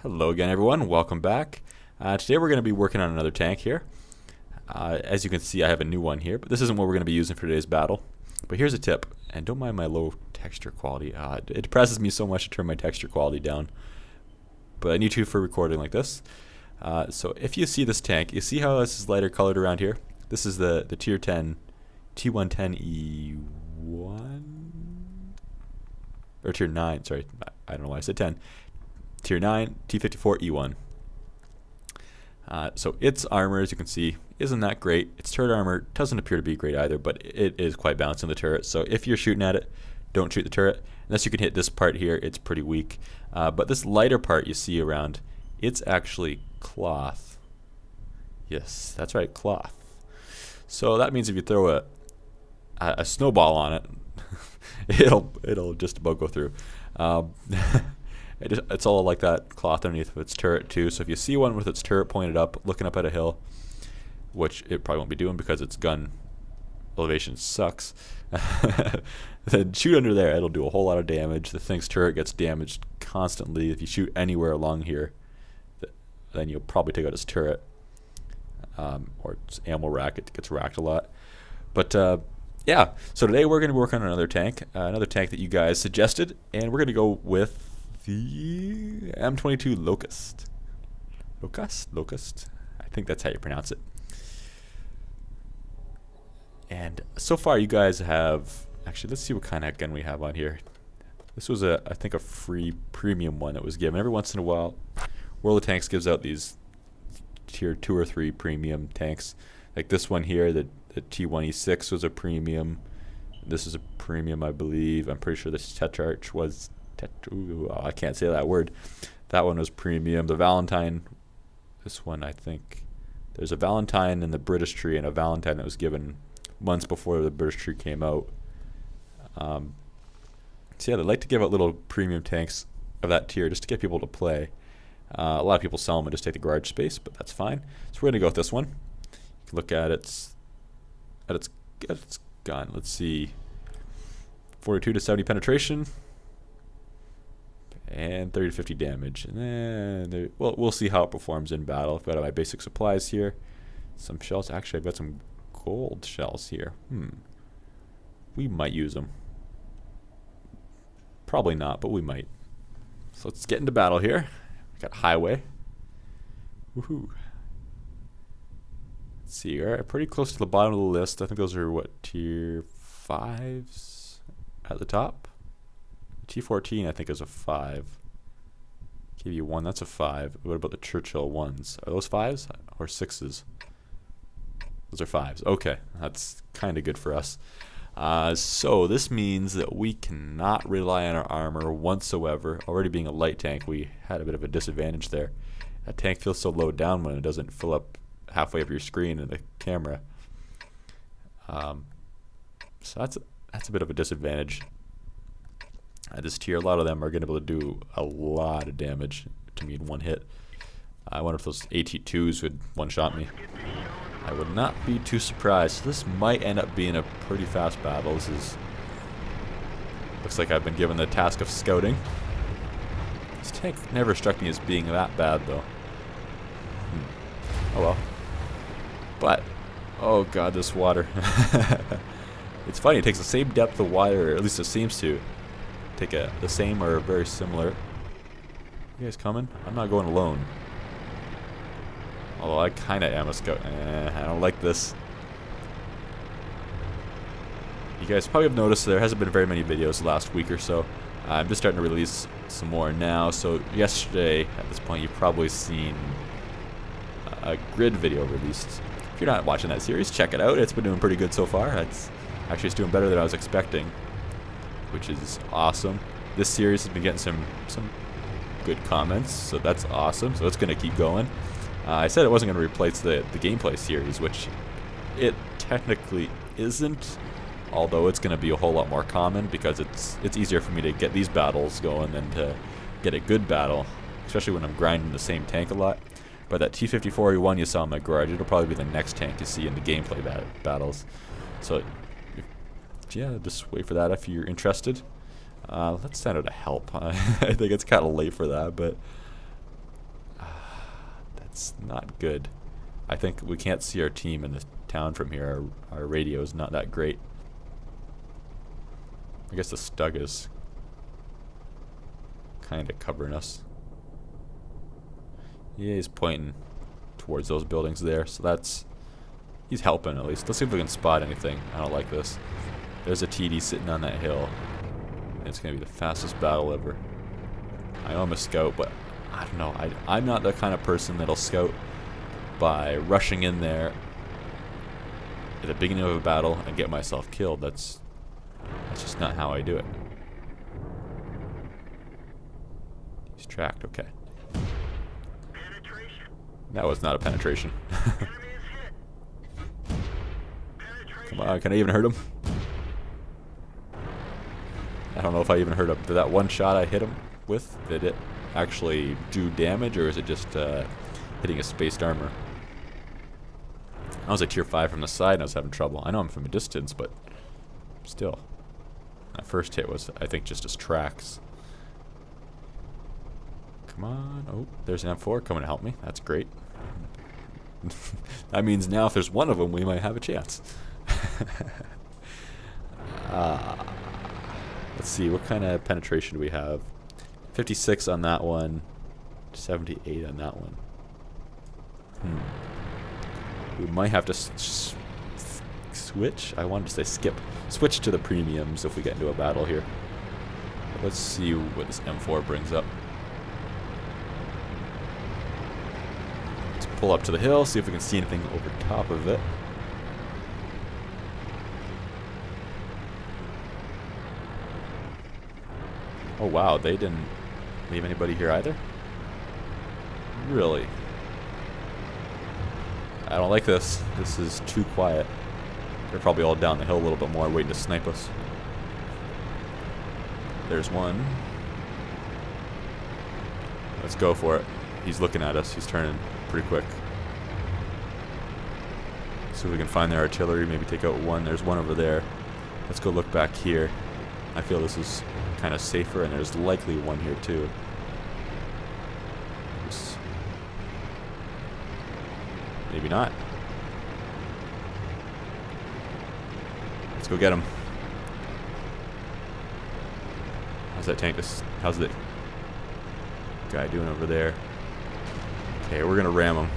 Hello again, everyone. Welcome back. Today we're going to be working on another tank here. As you can see, I have a new one here, but this isn't what we're going to be using for today's battle. But here's a tip, and don't mind my low texture quality. It depresses me so much to turn my texture quality down, but I need to for recording like this. So if you see this tank, you see how this is lighter colored around here? This is the tier 10 T110 E1? Or tier 9, sorry, I don't know why I said 10. Tier 9 T54 E1. So its armor, as you can see, isn't that great. Its turret armor doesn't appear to be great either, but it is quite balanced in the turret. So if you're shooting at it, don't shoot the turret. Unless you can hit this part here, it's pretty weak. But this lighter part you see around, it's actually cloth. Yes, that's right, cloth. So that means if you throw a snowball on it, it'll just about go through. It's all like that cloth underneath of its turret too. So if you see one with its turret pointed up, looking up at a hill, which it probably won't be doing because its gun elevation sucks, then shoot under there. It'll do a whole lot of damage. The thing's turret gets damaged constantly. If you shoot anywhere along here, then you'll probably take out its turret. Or its ammo rack. It gets racked a lot. But yeah, so today we're going to be working on another tank that you guys suggested, and we're going to go with the M22 Locust. Locust? I think that's how you pronounce it. And so far you guys have, actually let's see what kind of gun we have on here. This was I think a free premium one that was given. Every once in a while World of Tanks gives out these tier 2 or 3 premium tanks. Like this one here, the T1E6 was a premium. This is a premium, I believe. I'm pretty sure this Tetrarch was I can't say that word. That one was premium. The Valentine, this one I think, there's a Valentine in the British tree and a Valentine that was given months before the British tree came out. So yeah, they like to give out little premium tanks of that tier just to get people to play. A lot of people sell them and just take the garage space, but that's fine. So we're gonna go with this one. You can look at its gun. Let's see, 42 to 70 penetration. And 30 to 50 damage. And then, well, we'll see how it performs in battle. I've got my basic supplies here. Some shells. Actually, I've got some gold shells here. We might use them. Probably not, but we might. So let's get into battle here. We got highway. Woohoo. Let's see. All right, pretty close to the bottom of the list. I think those are what, tier 5s at the top. T14 I think is a 5. KV1, that's a 5. What about the Churchill 1s? Are those 5s or 6s? Those are 5s. Okay, that's kind of good for us. So this means that we cannot rely on our armor whatsoever. Already being a light tank, we had a bit of a disadvantage there. That tank feels so low down when it doesn't fill up halfway up your screen in the camera. So that's a bit of a disadvantage. This tier, a lot of them are going to be able to do a lot of damage to me in one hit. I wonder if those AT2s would one-shot me. I would not be too surprised. This might end up being a pretty fast battle. Looks like I've been given the task of scouting. This tank never struck me as being that bad, though. Oh well. But, oh god, this water. It's funny, it takes the same depth of water, or at least it seems to. Take the same or very similar. You guys coming? I'm not going alone. Although I kind of am a scout. I don't like this. You guys probably have noticed there hasn't been very many videos the last week or so. I'm just starting to release some more now. So yesterday, at this point, you've probably seen a grid video released. If you're not watching that series, check it out. It's been doing pretty good so far. It's doing better than I was expecting, which is awesome. This series has been getting some good comments, so that's awesome. So it's going to keep going. I said it wasn't going to replace the gameplay series, which it technically isn't, although it's going to be a whole lot more common because it's easier for me to get these battles going than to get a good battle, especially when I'm grinding the same tank a lot. But that T54E1 you saw in my garage, it'll probably be the next tank you see in the gameplay battles. So yeah, just wait for that if you're interested. Let's send out a help. I think it's kind of late for that, but It's not good. I think we can't see our team in the town from here. Our radio is not that great. I guess the Stug is kind of covering us. Yeah, he's pointing towards those buildings there, so that's... He's helping at least. Let's see if we can spot anything. I don't like this. There's a TD sitting on that hill. It's going to be the fastest battle ever. I know I'm a scout, but I don't know. I'm not the kind of person that'll scout by rushing in there at the beginning of a battle and get myself killed. That's just not how I do it. He's tracked, okay. That was not a penetration. Come on, can I even hurt him? I don't know if I even hurt him. Did that one shot I hit him with, did it actually do damage, or is it just hitting a spaced armor? I was a tier 5 from the side and I was having trouble. I know I'm from a distance, but still. That first hit was, I think, just his tracks. Come on. Oh, there's an M4 coming to help me. That's great. That means now if there's one of them, we might have a chance. Let's see, what kind of penetration do we have? 56 on that one, 78 on that one. We might have to switch. I wanted to say skip. Switch to the premiums if we get into a battle here. Let's see what this M4 brings up. Let's pull up to the hill, see if we can see anything over top of it. Oh wow, they didn't leave anybody here either? Really? I don't like this. This is too quiet. They're probably all down the hill a little bit more waiting to snipe us. There's one. Let's go for it. He's looking at us. He's turning pretty quick. See if we can find their artillery, maybe take out one. There's one over there. Let's go look back here. I feel this is kind of safer, and there's likely one here too. Maybe not. Let's go get him. How's that tank? How's the guy doing over there? Okay, we're gonna ram him.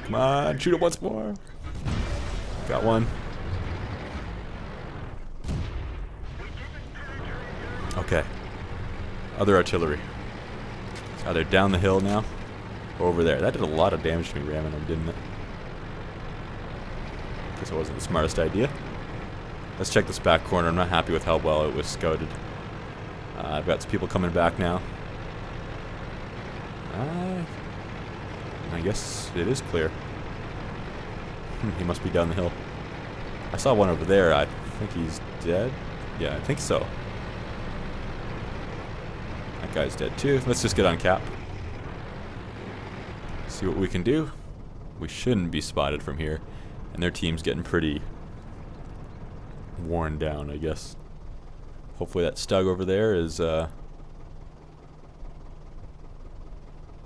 Come on, shoot it once more. Got one. Okay. Other artillery. Oh, they're down the hill now. Over there. That did a lot of damage to me ramming them, didn't it? Guess it wasn't the smartest idea. Let's check this back corner. I'm not happy with how well it was scouted. I've got some people coming back now. I guess it is clear. He must be down the hill. I saw one over there. I think he's dead. Yeah, I think so. That guy's dead too. Let's just get on cap. See what we can do. We shouldn't be spotted from here. And their team's getting pretty worn down, I guess. Hopefully that Stug over there is it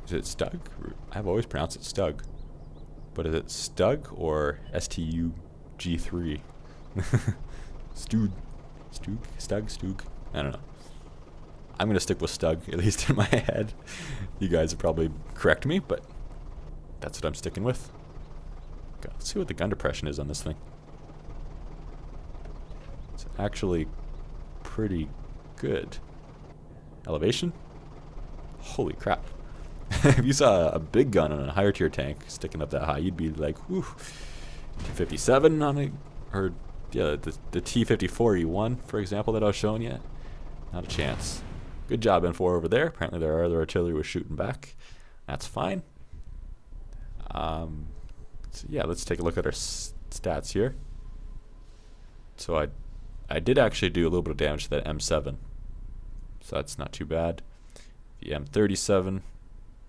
Stug? I've always pronounced it Stug. But is it Stug or S-T-U-G-3? Stug? Stug? I don't know. I'm going to stick with Stug, at least in my head. You guys would probably correct me, but that's what I'm sticking with. Okay, let's see what the gun depression is on this thing. It's actually pretty good. Elevation? Holy crap. If you saw a big gun on a higher tier tank sticking up that high, you'd be like, whew, T57 on it, or yeah, the T54 E1, for example, that I was showing you. Not a chance. Good job, M4 over there. Apparently their other artillery was shooting back. That's fine. So yeah, let's take a look at our stats here. So I did actually do a little bit of damage to that M7. So that's not too bad. The M37,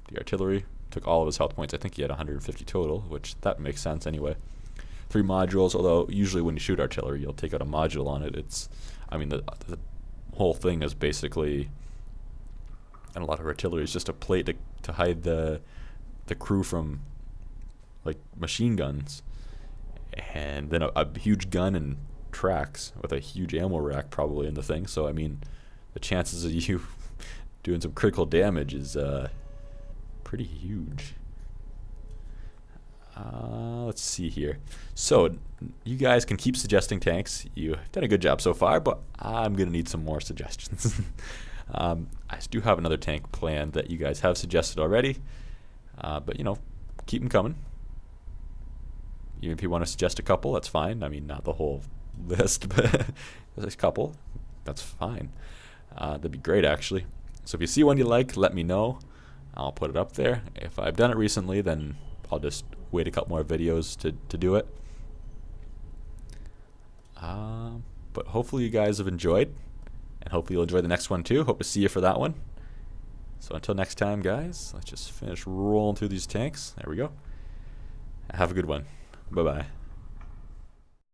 the artillery, took all of his health points. I think he had 150 total, which that makes sense anyway. 3 modules, although usually when you shoot artillery, you'll take out a module on it. I mean, the whole thing is basically and a lot of artillery is just a plate to hide the crew from like machine guns, and then a huge gun and tracks with a huge ammo rack probably in the thing. So I mean, the chances of you doing some critical damage is pretty huge. Let's see here. So you guys can keep suggesting tanks. You've done a good job so far, but I'm gonna need some more suggestions. I do have another tank planned that you guys have suggested already, but you know, keep them coming. Even if you want to suggest a couple, that's fine. I mean, not the whole list, but there's a couple. That's fine. That'd be great, actually. So if you see one you like, let me know. I'll put it up there. If I've done it recently, then I'll just wait a couple more videos to do it. But hopefully you guys have enjoyed, and hopefully you'll enjoy the next one too. Hope to see you for that one. So until next time, guys, let's just finish rolling through these tanks. There we go. Have a good one. Bye-bye.